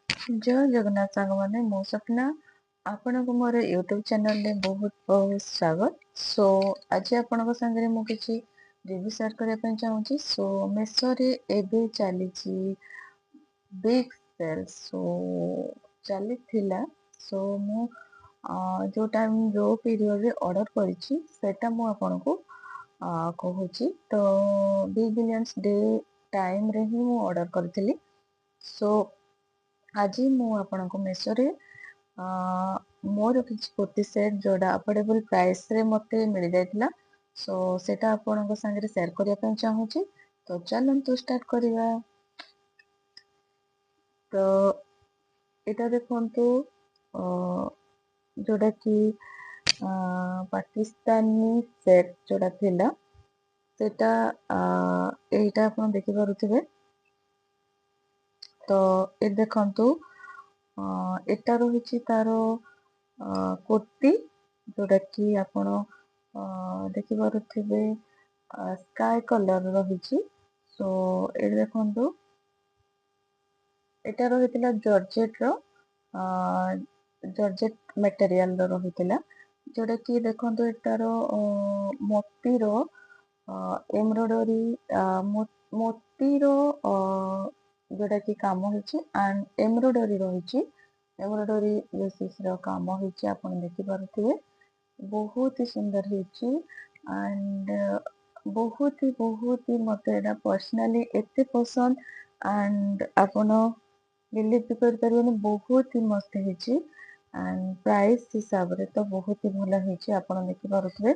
जय जगन्नाथ सांग मैंने मो सपना आपण को मोर यूट्यूब चैनल रे बहुत बहुत स्वागत। सो आज आपण संगे मु किछि रिव्यू शेयर करबा ପାଇଁ चाहूची। सो मेसो रे एबे चली बिग सेल सो चली थिला। सो मु जो टाइम जो पीरियड रे ऑर्डर करिछि सेटा मु आपण को कहूची। तो बिग बिलियंस डे टाइम रे ही मु ऑर्डर करथिली। सो आज मु आपण को मेसो रे मोर किछि कुर्ती सेट जोड़ा अफोर्डेबल प्राइस रे मते मिल जायतिला। सो सेटा आपण संगे शेयर करबा ପାଇଁ चाहूची। तो चलंतु स्टार्ट करिवा। तो एटा देखंतु जोड़ा कि पाकिस्तानी सेट जोड़ा थिला सेटा एटा आपण देखि पारुथिबे। तो ए देखंतु एटा रहिछि तारो कुर्ती जोड़ा कि आपण देखि पारुथिबे स्काई कलर रहिछि। सो ए देखंतु एटा रहितिला जॉर्जेट रो जॉर्जेट मटेरियल रो रहितिला जोड़ा कि देखंतु एटारो मोतीरो एम्ब्रॉयडरी मोतीरो जोड़ा कि काम होइछि एंड एम्ब्रॉयडरी रहिछि। एम्ब्रॉयडरी बेसिस रो काम होइछि आपण देखि पारुथिबे। बहुत ही सुंदर होइछि एंड बहुत ही मते एटा पर्सनली एते पसंद एंड आपण बिलीव भी कर परिबेनी बहुत ही मस्त होइछि एंड प्राइस हिसाब रे तो बहुत ही भला होइछि आपण देखि पारुथिबे।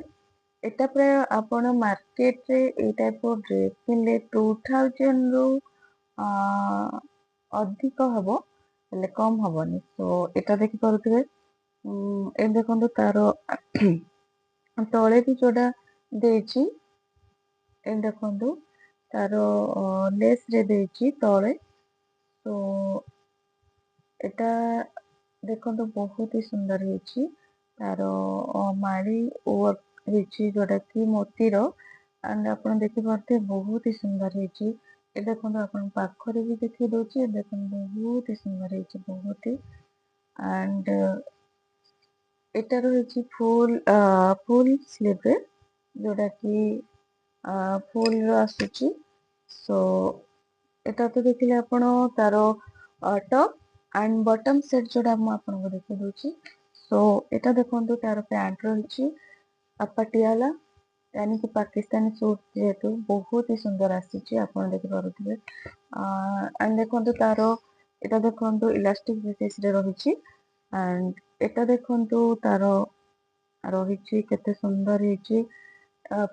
एटा प्राय आपण मार्केट रे ए टाइप रो ड्रेस किनले 2000 रो अधिक हबो हेले कम हबनी। सो एटा देखि पारुथिबे। ए देखंतु तारो तळे भी जोड़ा देछि ए देखंतु तारो लेस रे देछि तळे। तो एटा देखंतु बहुत ही सुंदर होइछि तारो माड़ी वर्क होइछि जोड़ा कि मोतीरो एंड आपण देखि पारुथिबे बहुत ही सुंदर होइछि। ए देखंतु आपण पाखरे भी देखि दोछि। ए देखंतु बहुत ही सुंदर होइछि बहुत ही एंड एटा रहिछि फुल स्लीव रे जोड़ा कि फुल रो आସୁछि। सो एटा तो देखिले आपण तारो टॉप एंड बॉटम सेट जोड़ा मु आपण को देखि दोछि। सो एटा देखंतु तारो पैंट रहिछि पटियाला यानी कि पाकिस्तानी सूट जेतु बहुत ही सुंदर आसीछि आपण देखि पारुथिबे। एंड देखंतु तारो एटा देखंतु इलास्टिक बेसिस रे रहिछि एंड एटा देखंतु तारो रहिछि केते सुंदर हिछि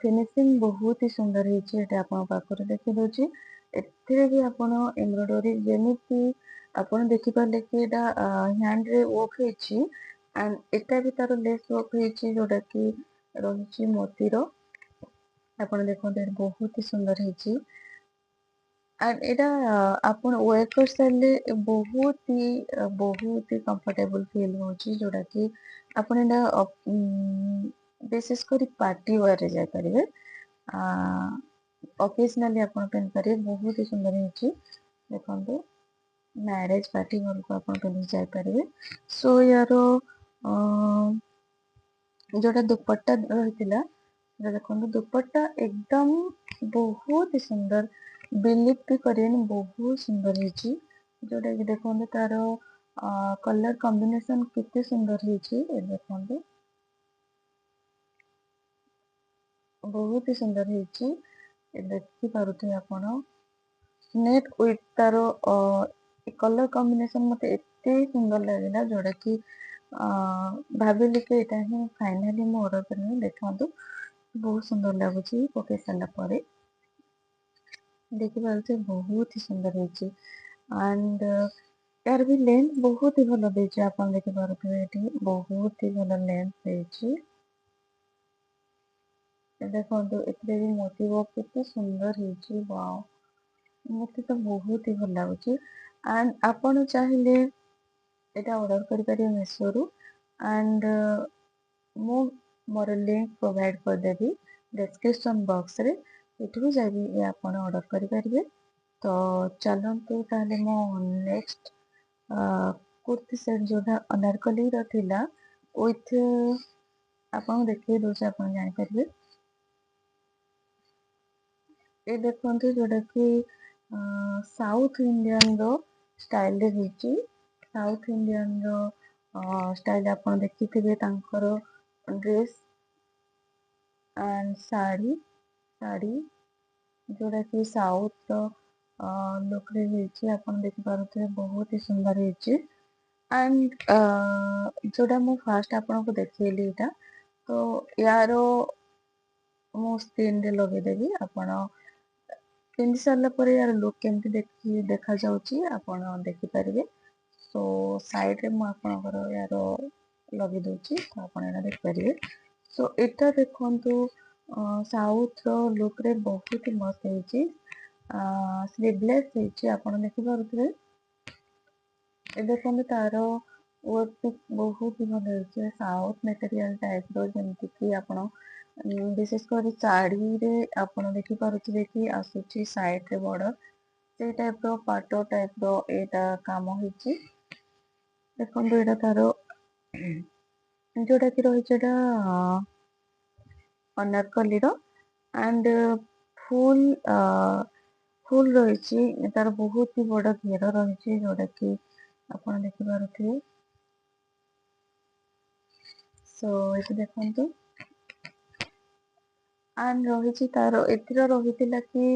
फिनिशिंग बहुत ही सुंदर हिछि। एटा आपण पाखरे देखि दोछि। एथिरे भी आपण एम्ब्रॉयडरी जेमिति आपण देखि पाले कि एटा हैंड रे वर्क हिछि एंड एटा भी तारो लेस वर्क हिछि जोटा कि रहिछि मोतीरो। आपण देखंतु बहुत ही सुंदर हिछि एंड एटा आपण वेयर कर सारले बहुत ही कंफर्टेबल फील होछि जोटा कि आपण एटा विशेष करी पार्टी वेयर रे जाय परिबे ओकेजनली आपण पेन परिबे बहुत ही सुंदर होछि। देखंतु मैरिज पार्टी घर को आपण पेन जाय परिबे। सो यारो जोटा दुपट्टा रहितिला देखंतु दुपट्टा एकदम बहुत ही सुंदर बिलीव भी करियनि बहुत सुंदर होछि। जोटा कि देखंतु तारो कलर कॉम्बिनेशन केते सुंदर होछि। ए देखंतु बहुत ही सुंदर होछि। ए देखि पारुथिबे आपण net with taro colour combination मते एते सुंदर लागिला जोटा कि भाबिली कि एटा ही फाइनली मु ऑर्डर करनी। देखंतु बहुत सुंदर लागुछि पके साला परे देखि पारुथिबे बहुत ही सुंदर होछि एंड यार भी लेंथ बहुत ही भलो देछि। आपण देखि पारुथिबे एठी बहुत ही भलो लेंथ देछि। देखंतु एथिरे भी मोती वर्क केते सुंदर होछि वाओ मते तो बहुत ही भल लाଗୁଛି एंड आपण चाहिले एटा ऑर्डर करि परिबे मेसो रु एंड मु मोर लिंक प्रोवाइड कर देबी डिस्क्रिप्शन बॉक्स रे एठु जाबी आपण ऑर्डर करि परिबे। तो चलंतु ताले मो नेक्स्ट କୁର୍ତ୍ତୀ ସେଟ୍ ଯୋଉଟା ଅନାରକଲିର ଥିଲା ୱିଥ୍ ଆପଣଙ୍କୁ ଦେଖେଇ ଦଉଛି ଆପଣ ଜାଣିପାରିବେ। ଏ ଦେଖନ୍ତୁ ଯୋଉଟା କି ସାଉଥ ଇଣ୍ଡିଆନ ର ଷ୍ଟାଇଲରେ ହେଇଛି। ସାଉଥ ଇଣ୍ଡିଆନ ର ଷ୍ଟାଇଲ ଆପଣ ଦେଖିଥିବେ ତାଙ୍କର ଡ୍ରେସ୍ ଆଣ୍ଡ ଶାଢ଼ୀ ଯୋଉଟା କି ସାଉଥ ର ଲୁକ୍ ରେ ହେଇଛି। ଆପଣ ଦେଖିପାରୁଥିବେ ବହୁତ ହି ସୁନ୍ଦର ହେଇଛି। ଆଣ୍ଡ ଯୋଉଟା ମୁଁ ଫାଷ୍ଟ ଆପଣଙ୍କୁ ଦେଖେଇଲି ଏଇଟା, ତ ୟାର ମୁଁ ସ୍କ୍ରିନରେ ଲଗେଇଦେବି। ଆପଣ ପିନ୍ଧି ସାରିଲା ପରେ ୟାର ଲୁକ୍ କେମିତି ଦେଖାଯାଉଛି ଆପଣ ଦେଖିପାରିବେ। ସୋ ସାଇଡରେ ମୁଁ ଆପଣଙ୍କର ୟାର ଲଗେଇ ଦଉଛି, ତ ଆପଣ ଏଇଟା ଦେଖିପାରିବେ। ସୋ ଏଇଟା ଦେଖନ୍ତୁ ସାଉଥ ର ଲୁକ୍ ରେ ବହୁତ ହି ମସ୍ତ ହେଇଛି। ସ୍ଲିଭଲେସ୍ ହେଇଛି ଆପଣ ଦେଖିପାରୁଥିବେ। ଏ ଦେଖନ୍ତୁ ତାର ୱର୍କ ପିସ୍ ବହୁତ ହି ଭଲ ହେଇଛି। ସାଉଥ ମେଟେରିଆଲ ଟାଇପ ର, ଯେମିତି କି ଆପଣ ବିଶେଷ କରି ଶାଢୀରେ ଆପଣ ଦେଖିପାରୁଥିବେ କି ଆସୁଛି ସାଇଡ ରେ ବର୍ଡର, ସେଇ ଟାଇପ ର ପାଟ ଟାଇପ ର ଏଇଟା କାମ ହେଇଛି। ଦେଖନ୍ତୁ ଏଇଟା ତାର ଯୋଉଟା କି ରହିଛି ଏଇଟା ଅନାରକଲିର ଆଣ୍ଡ ଫୁଲ ରହିଛି। ତାର ବହୁତ ହି ବଡ ଘେର ରହିଛି ଯୋଉଟା କି ଆପଣ ଦେଖିପାରୁଥିବେ। ସୋ ଏଠି ଦେଖନ୍ତୁ ଆଣ୍ଡ ରହିଛି ତାର ଏଥିର ରହିଥିଲା କି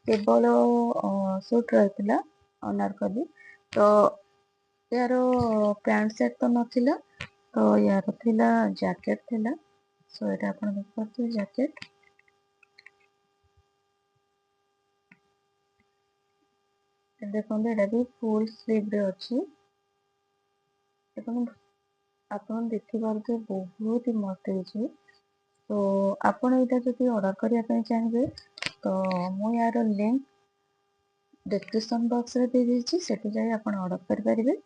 କେବଳ ସୁଟ ରହିଥିଲା ଅନାରକଲି, ତ ୟାର ପ୍ୟାଣ୍ଟ ସାର୍ଟ ତ ନଥିଲା, ତ ୟାର ଥିଲା ଜ୍ୟାକେଟ ଥିଲା। ସୋ ଏଇଟା ଆପଣ ଦେଖିପାରୁଥିବେ ଜ୍ୟାକେଟ। ଦେଖନ୍ତୁ ଏଇଟା ବି ଫୁଲ ସ୍ଲିଭ ରେ ଅଛି। ଦେଖନ୍ତୁ ଆପଣ ଦେଖିପାରୁଥିବେ ବହୁତ ହି ମସ୍ତ ହେଇଛି। ତ ଆପଣ ଏଇଟା ଯଦି ଅର୍ଡର କରିବା ପାଇଁ ଚାହିଁବେ, ତ ମୁଁ ୟାର ଲିଙ୍କ ଡେସକ୍ରିପସନ ବକ୍ସ ରେ ଦେଇଦେଇଛି, ସେଠୁ ଯାଇ ଆପଣ ଅର୍ଡର କରିପାରିବେ।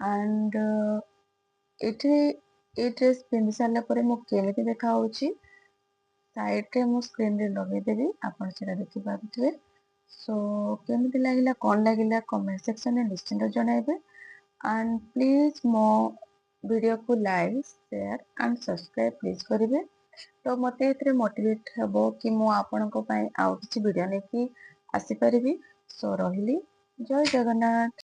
ଆଣ୍ଡ ଏଠି ଏଇ ଡ୍ରେସ୍ ପିନ୍ଧି ସାରିଲା ପରେ ମୁଁ କେମିତି ଦେଖା ହଉଛି, ସାଇଡରେ ମୁଁ ସ୍କ୍ରିନରେ ଲଗେଇଦେବି, ଆପଣ ସେଟା ଦେଖିପାରୁଥିବେ। ସୋ କେମିତି ଲାଗିଲା କଣ ଲାଗିଲା କମେଣ୍ଟ ସେକ୍ସନରେ ନିଶ୍ଚିନ୍ତ ଜଣାଇବେ। ଆଣ୍ଡ ପ୍ଲିଜ ମୋ ଭିଡ଼ିଓକୁ like share and subscribe please କରିବେ। ତ ମତେ ଏଥିରେ ମୋଟିଭେଟ ହବ କି ମୁଁ ଆପଣଙ୍କ ପାଇଁ ଆଉ କିଛି ଭିଡ଼ିଓ ନେଇକି ଆସିପାରିବି। ସୋ ରହିଲି, ଜୟ ଜଗନ୍ନାଥ।